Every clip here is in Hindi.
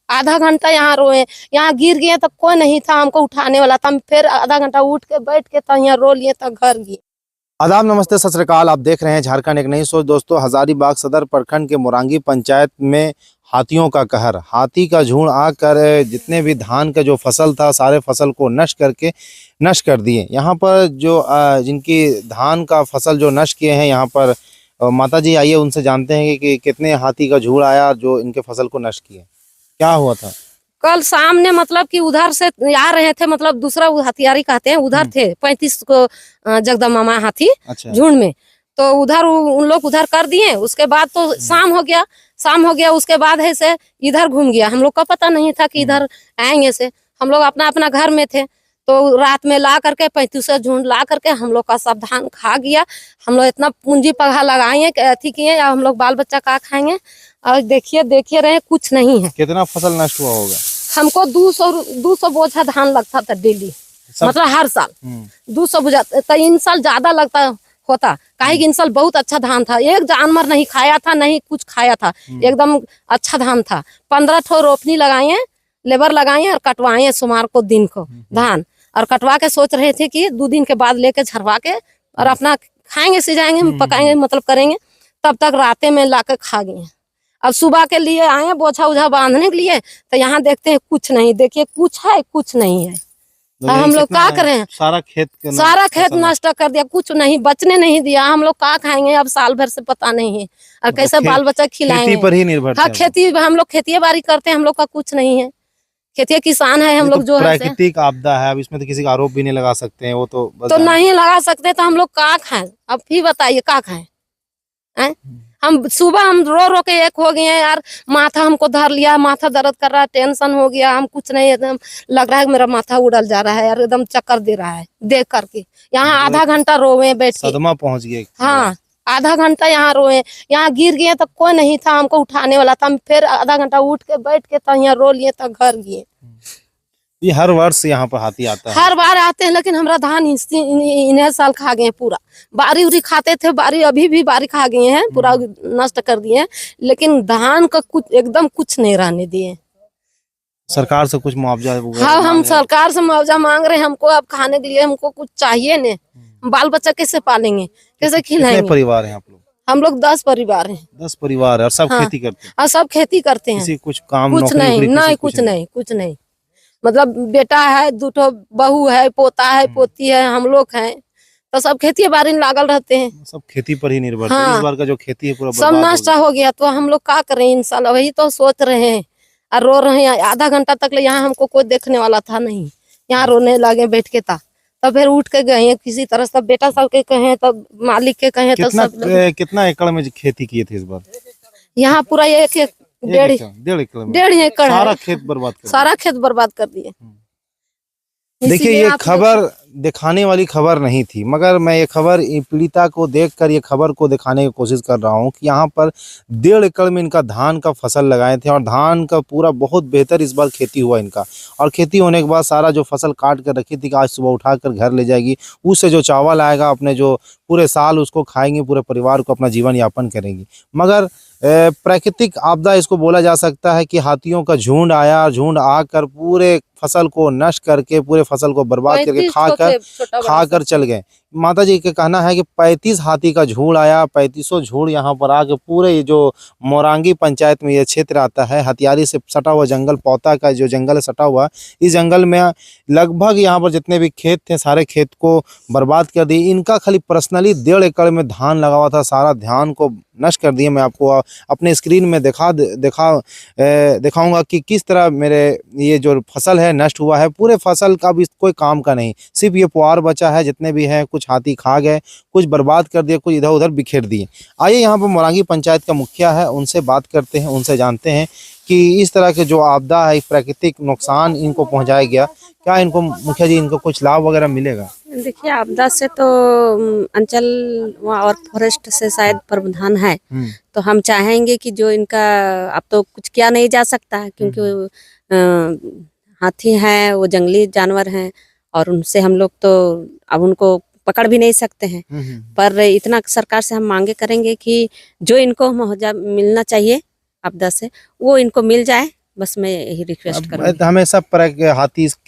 आधा घंटा यहाँ रोए, यहाँ गिर गए तो कोई नहीं था हमको उठाने वाला था। हम फिर आधा घंटा उठ के बैठ के तो यहाँ रो लिए तो घर गए। आदाब, नमस्ते, सत श्री अकाल। आप देख रहे हैं झारखंड एक नई सोच। दोस्तों, हजारीबाग सदर प्रखंड के मोरंगी पंचायत में हाथियों का कहर, हाथी का झुंड आकर जितने भी धान का जो फसल था सारे फसल को नष्ट कर दिए। यहाँ पर जो जिनकी धान का फसल जो नष्ट किए हैं, यहाँ पर माता जी आइए उनसे जानते हैं कि कितने हाथी का झुंड आया जो इनके फसल को नष्ट किए। क्या हुआ था? कल सामने मतलब कि उधर से आ रहे थे, मतलब दूसरा हथियारी कहते हैं, उधर थे 35 को जगदम्बा हाथी। अच्छा। झुंड में तो उधर उन लोग उधर कर दिए। उसके बाद तो शाम हो गया। उसके बाद है से इधर घूम गया। हम लोग का पता नहीं था कि इधर आएंगे से। हम लोग अपना अपना घर में थे तो रात में ला करके 35 झुंड ला करके हम लोग का सब धान खा गया। हम लोग इतना पूंजी पगहा लगाए अथी किए, या हम लोग बाल बच्चा का खाएंगे। और देखिए रहे कुछ नहीं है। कितना फसल नष्ट हुआ होगा? हमको 200 बोझा धान लगता था डेली, मतलब हर साल 200 बोझा। तो इन साल ज्यादा लगता होता, काहे कि इन साल बहुत अच्छा धान था। एक जानवर नहीं खाया था, नहीं कुछ खाया था, एकदम अच्छा धान था। 15 ठो रोपनी लगाए, लेबर लगाए और कटवाए सोमवार को दिन को धान। और कटवा के सोच रहे थे कि 2 दिन के बाद लेके झरवा के और अपना खाएंगे, सिजाएंगे, पकाएंगे, मतलब करेंगे। तब तक राते में लाके खा गए। अब सुबह के लिए आए बोझा उझा बांधने के लिए, तो यहाँ देखते हैं कुछ नहीं। देखिए कुछ है, कुछ नहीं है। हम लोग क्या करें? सारा खेत नष्ट कर दिया, कुछ नहीं बचने नहीं दिया। हम लोग क्या खाएंगे अब? साल भर से पता नहीं है और कैसे बाल बच्चा खिलाएंगे। खेती पर ही निर्भर। हाँ, खेती, हम लोग खेती बाड़ी करते हैं। हम लोग का कुछ नहीं है, खेती किसान है हम लोग। जो प्राकृतिक आपदा है, अब इसमें तो किसी का आरोप भी नहीं लगा सकते हैं। वो तो नहीं लगा सकते। तो हम लोग क्या खाएं? अब फिर बताइए क्या खाएं? हम सुबह हम रो रो के एक हो गए हैं यार। माथा हमको धर लिया, माथा दर्द कर रहा है, टेंशन हो गया। हम कुछ नहीं, एकदम लग रहा है मेरा माथा उड़ल जा रहा है यार, एकदम चक्कर दे रहा है देख करके। यहाँ आधा घंटा रोए बैठ के, सदमा पहुंच गए। हाँ, आधा घंटा यहाँ रोए। यहाँ गिर गए तो कोई नहीं था हमको उठाने वाला था। हम फिर आधा घंटा उठ के बैठ के तो यहाँ रो लिए तो घर गए। ये हर वर्ष यहाँ पर हाथी आता है? हर बार आते हैं, लेकिन हमारा धान इन्हें साल खा गए पूरा। बारी उरी खाते थे, बारी अभी भी बारी खा गए हैं, पूरा नष्ट कर दिए। लेकिन धान का कुछ एकदम कुछ नहीं रहने दिए। सरकार से कुछ मुआवजा? हाँ, हम सरकार से मुआवजा मांग रहे हैं। हमको अब खाने के लिए हमको कुछ चाहिए ने। बाल बच्चा कैसे पालेंगे, कैसे खिलाएंगे? कितने परिवार हैं आप लोग? हम लोग 10 परिवार हैं। 10 परिवार है और सब खेती करते हैं? हाँ, सब खेती करते हैं। किसी कुछ काम कुछ नहीं, कुछ नहीं। मतलब बेटा है, 2 ठो बहू है, पोता है, पोती है, हम लोग हैं। तो सब खेती बाड़ी में लागल रहते हैं। सब खेती पर ही निर्भर। हाँ, इस बार का जो खेती है पूरा सब नष्ट हो गया। तो हम लोग क्या करें? इंशाल्लाह वही तो सोच रहे हैं और रो रहे हैं। आधा घंटा तक ले यहाँ हमको कोई देखने वाला था नहीं, यहाँ रोने लगे बैठ के था। तब फिर उठ के गए किसी तरह। सब बेटा सब के कहे, तब मालिक के कहे। तो सब कितना एकड़ में खेती किए थे इस बार? यहाँ पूरा 1.5 एकड़ सारा खेत बर्बाद कर दिए। देखिए, ये खबर दिखाने वाली खबर नहीं थी, मगर मैं ये खबर पीड़िता को देखकर ये खबर को दिखाने की कोशिश कर रहा हूँ कि यहाँ पर 1.5 एकड़ में इनका धान का फसल लगाए थे और धान का पूरा बहुत बेहतर इस बार खेती हुआ इनका। और खेती होने के बाद सारा जो फसल काट कर रखी थी कि आज सुबह उठाकर घर ले जाएगी, उससे जो चावल आएगा अपने जो पूरे साल उसको खाएंगे, पूरे परिवार को अपना जीवन यापन करेंगी। मगर प्राकृतिक आपदा इसको बोला जा सकता है कि हाथियों का झुंड आया, झुंड आकर पूरे फसल को नष्ट करके, पूरे फसल को बर्बाद करके खाकर चल गए। माता जी का कहना है कि 35 हाथी का झुंड आया, 3500 झुंड यहाँ पर आके पूरे ये जो मोरंगी पंचायत में ये क्षेत्र आता है, हथियारी से सटा हुआ जंगल, पौता का जो जंगल है सटा हुआ, इस जंगल में लगभग यहाँ पर जितने भी खेत थे सारे खेत को बर्बाद कर दिए। इनका खाली पर्सनली 1.5 एकड़ में धान लगा हुआ था, सारा धान को नष्ट कर दिए। मैं आपको अपने स्क्रीन में दिखाऊंगा कि किस तरह मेरे ये जो फसल है नष्ट हुआ है। पूरे फसल का भी कोई काम का नहीं, सिर्फ ये पुआर बचा है। जितने भी हैं कुछ हाथी खा गए, कुछ बर्बाद कर दिए, कुछ इधर उधर बिखेर दिए। आइए यहाँ पर मोरंगी पंचायत का मुखिया है, उनसे बात करते हैं, उनसे जानते हैं कि इस तरह के जो आपदा है, प्राकृतिक नुकसान इनको पहुंचाया गया, क्या इनको मुखिया जी इनको कुछ लाभ वगैरह मिलेगा? देखिए, आपदा से तो अंचल और फॉरेस्ट से शायद प्रावधान है। तो हम चाहेंगे कि जो इनका, अब तो कुछ किया नहीं जा सकता है क्योंकि हाथी हैं, वो जंगली जानवर हैं और उनसे हम लोग तो अब उनको पकड़ भी नहीं सकते हैं। पर इतना सरकार से हम मांगे करेंगे कि जो इनको मुआवजा मिलना चाहिए आपदा से, वो इनको मिल जाए। बस मैं यही रिक्वेस्ट अब करूँगी। हमेशा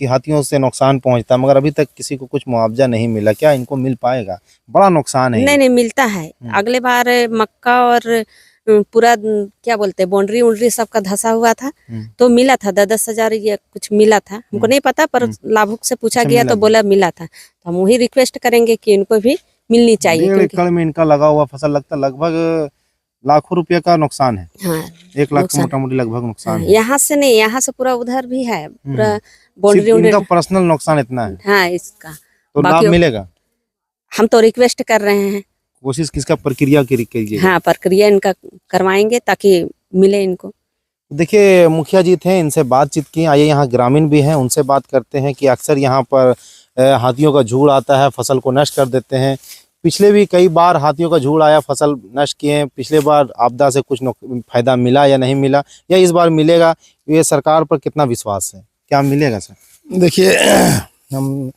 हाथियों से नुकसान पहुंचता है, मगर अभी तक किसी को कुछ मुआवजा नहीं मिला। क्या इनको मिल पाएगा? बड़ा नुकसान है नहीं ये। नहीं मिलता है। अगले बार मक्का और पूरा क्या बोलते हैं बाउंड्री उंड्री सबका धसा हुआ था तो मिला था 10,000 या कुछ मिला था, हमको नहीं पता पर लाभुक से पूछा अच्छा, गया मिला तो बोला मिला था। तो हम वही रिक्वेस्ट करेंगे कि इनको भी मिलनी चाहिए 1.5 क्योंकि एकड़ में इनका लगा हुआ फसल लगता लगभग लाखों रुपए का नुकसान है। हाँ 1 लाख का नुकसान। मोटा मोटी लगभग नुकसान हाँ, है। यहाँ से नहीं, यहाँ से पूरा उधर भी है, पूरा सिर्फ बाउंड्री इनका उंड्री। पर्सनल नुकसान इतना है, हाँ इसका तो लाभ बाकी मिलेगा? हम तो रिक्वेस्ट कर रहे हैं। कोशिश किसका प्रक्रिया कीजिए। हाँ प्रक्रिया इनका करवाएंगे ताकि मिले इनको। देखिए मुखिया जी थे, इनसे बातचीत की। आइए यहाँ ग्रामीण भी हैं, उनसे बात करते हैं कि अक्सर यहाँ पर हाथियों का झुंड आता है, फसल को नष्ट कर देते हैं। पिछले भी कई बार हाथियों का झुंड आया, फसल नष्ट किए। पिछले बार आपदा से कुछ फायदा मिला या नहीं मिला, या इस बार मिलेगा? ये सरकार पर कितना विश्वास है, क्या मिलेगा सर? देखिए हम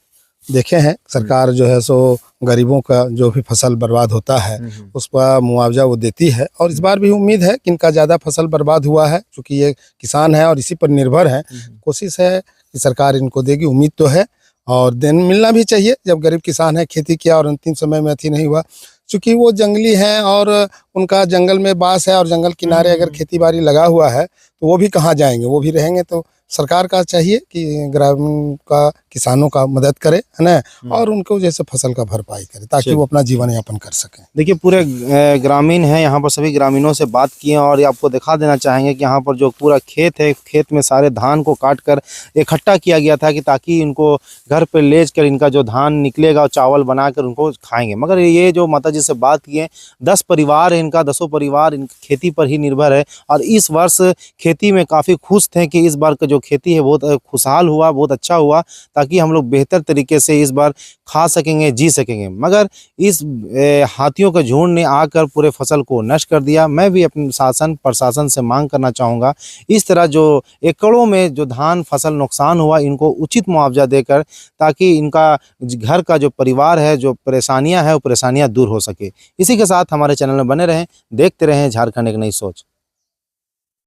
देखे हैं सरकार जो है सो गरीबों का जो भी फसल बर्बाद होता है उस पर मुआवजा वो देती है, और इस बार भी उम्मीद है कि इनका ज़्यादा फसल बर्बाद हुआ है क्योंकि ये किसान है और इसी पर निर्भर है। कोशिश है कि सरकार इनको देगी, उम्मीद तो है और दिन मिलना भी चाहिए। जब गरीब किसान है, खेती किया और अंतिम समय में अति नहीं हुआ, चूँकि वो जंगली हैं और उनका जंगल में बास है और जंगल किनारे अगर खेती बाड़ी लगा हुआ है तो वो भी कहाँ जाएंगे, वो भी रहेंगे। तो सरकार का चाहिए कि ग्रामीण का किसानों का मदद करे, है ना, और उनको जैसे फसल का भरपाई करे ताकि वो अपना जीवन यापन कर सकें। देखिए पूरे ग्रामीण हैं यहाँ पर, सभी ग्रामीणों से बात किए और ये आपको दिखा देना चाहेंगे कि यहाँ पर जो पूरा खेत है, खेत में सारे धान को काट कर इकट्ठा किया गया था कि ताकि इनको घर पे ले कर इनका जो धान निकलेगा और चावल बनाकर उनको खाएंगे। मगर ये जो माता जी से बात किए, 10 परिवार है इनका, 10 परिवार इन खेती पर ही निर्भर है और इस वर्ष खेती में काफ़ी खुश थे कि इस बार का जो खेती है बहुत खुशहाल हुआ, बहुत अच्छा हुआ, ताकि हम लोग बेहतर तरीके से इस बार खा सकेंगे, जी सकेंगे। मगर इस हाथियों का झुंड ने आकर पूरे फसल को नष्ट कर दिया। मैं भी अपने शासन प्रशासन से मांग करना चाहूँगा, इस तरह जो एकड़ों में जो धान फसल नुकसान हुआ इनको उचित मुआवजा देकर, ताकि इनका घर का जो परिवार है, जो परेशानियाँ हैं वो परेशानियाँ दूर हो सके। इसी के साथ हमारे चैनल में बने रहें, देखते रहें झारखंड एक नई सोच।